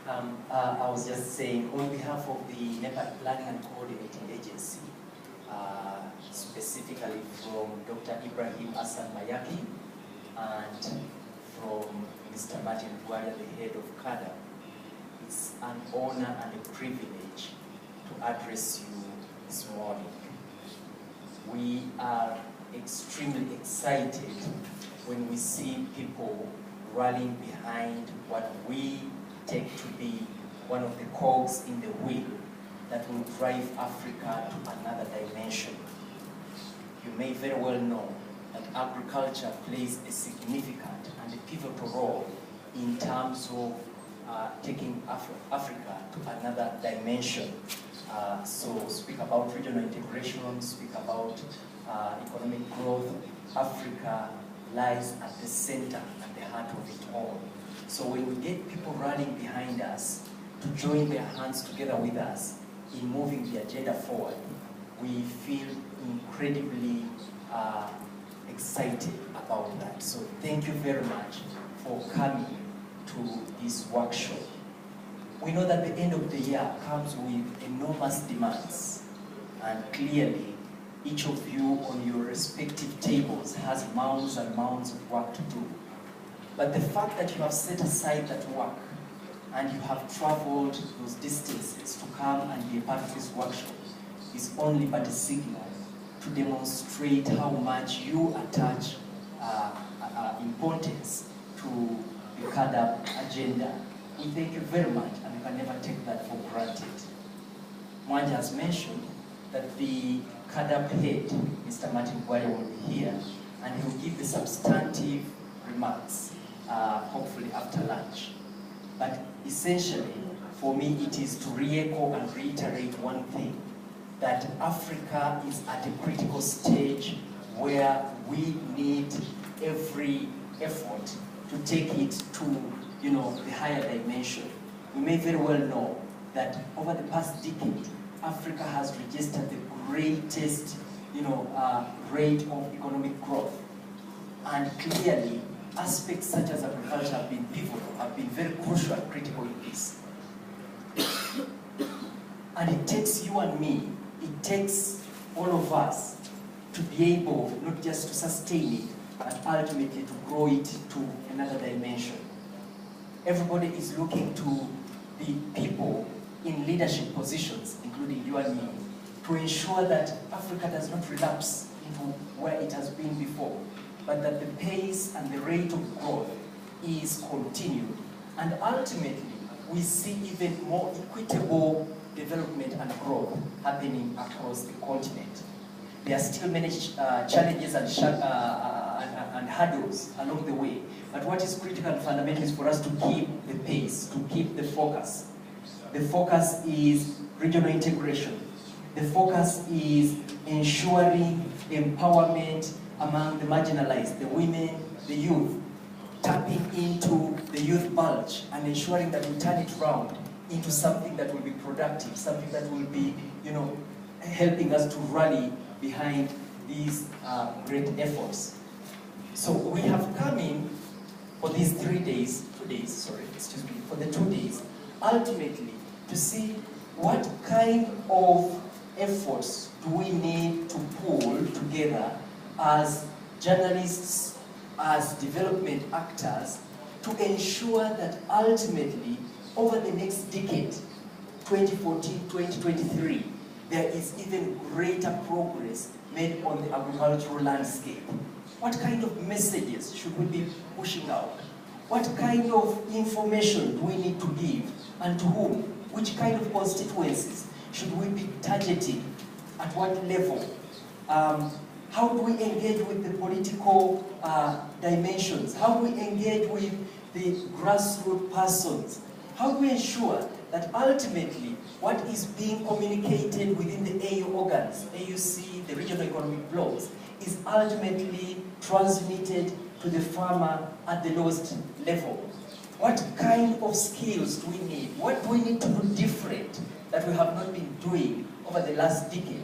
I was just saying, on behalf of the NEPAD Planning and Coordinating Agency, specifically from Dr. Ibrahim Hassan Mayaki and from Mr. Martin Bwalya, the head of CAADP, it's an honor and a privilege to address you this morning. We are extremely excited when we see people rallying behind what we take to be one of the cogs in the wheel that will drive Africa to another dimension. You may very well know that agriculture plays a significant and a pivotal role in terms of taking Africa to another dimension. So speak about regional integration, speak about economic growth. Africa lies at the center, at the heart of it all. So when we get people rallying behind us to join their hands together with us in moving the agenda forward, we feel incredibly excited about that. So thank you very much for coming to this workshop. We know that the end of the year comes with enormous demands, and clearly each of you on your respective tables has mounds and mounds of work to do. But the fact that you have set aside that work and you have traveled those distances to come and be a part of this workshop is only but a signal to demonstrate how much you attach importance to the CAADP agenda. We thank you very much, and we can never take that for granted. Mwanja has mentioned that the CAADP head, Mr. Martin Bwalya, will be here, and he will give the substantive remarks, hopefully after lunch. But essentially, for me, it is to re-echo and reiterate one thing, that Africa is at a critical stage where we need every effort to take it to, the higher dimension. We may very well know that over the past decade, Africa has registered the greatest, rate of economic growth. And clearly, aspects such as agriculture have been pivotal, have been very crucial and critical in this. And it takes you and me, it takes all of us to be able not just to sustain it, but ultimately to grow it to another dimension. Everybody is looking to the people in leadership positions, including you and me, to ensure that Africa does not relapse into where it has been before, but that the pace and the rate of growth is continued. And ultimately, we see even more equitable development and growth happening across the continent. There are still many challenges and hurdles along the way, but what is critical and fundamental is for us to keep the pace, to keep the focus. The focus is regional integration. The focus is ensuring empowerment among the marginalized, the women, the youth, tapping into the youth bulge and ensuring that we turn it around into something that will be productive, something that will be, helping us to rally behind these great efforts. So we have come in for these 3 days, for the 2 days, ultimately to see what kind of efforts do we need to pull together as journalists, as development actors, to ensure that ultimately, over the next decade, 2014-2023, there is even greater progress made on the agricultural landscape. What kind of messages should we be pushing out? What kind of information do we need to give, and to whom? Which kind of constituencies should we be targeting? At what level? How do we engage with the political dimensions? How do we engage with the grassroots persons? How do we ensure that ultimately what is being communicated within the AU organs, AUC, the regional economic blocks, is ultimately transmitted to the farmer at the lowest level? What kind of skills do we need? What do we need to do different that we have not been doing over the last decade?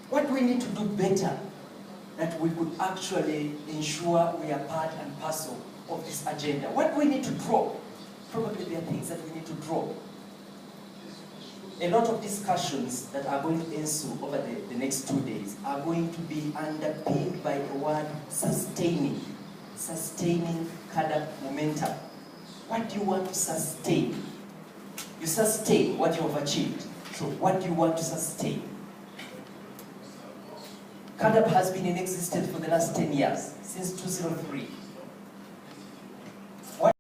What do we need to do better that we could actually ensure we are part and parcel of this agenda? What do we need to drop? Probably there are things that we need to drop a lot of discussions that are going to ensue over the next 2 days are going to be underpinned by the word sustaining. Sustaining CAADP momentum. What do you want to sustain? You sustain what you have achieved. So what do you want to sustain? CAADP has been in existence for the last 10 years, since 2003.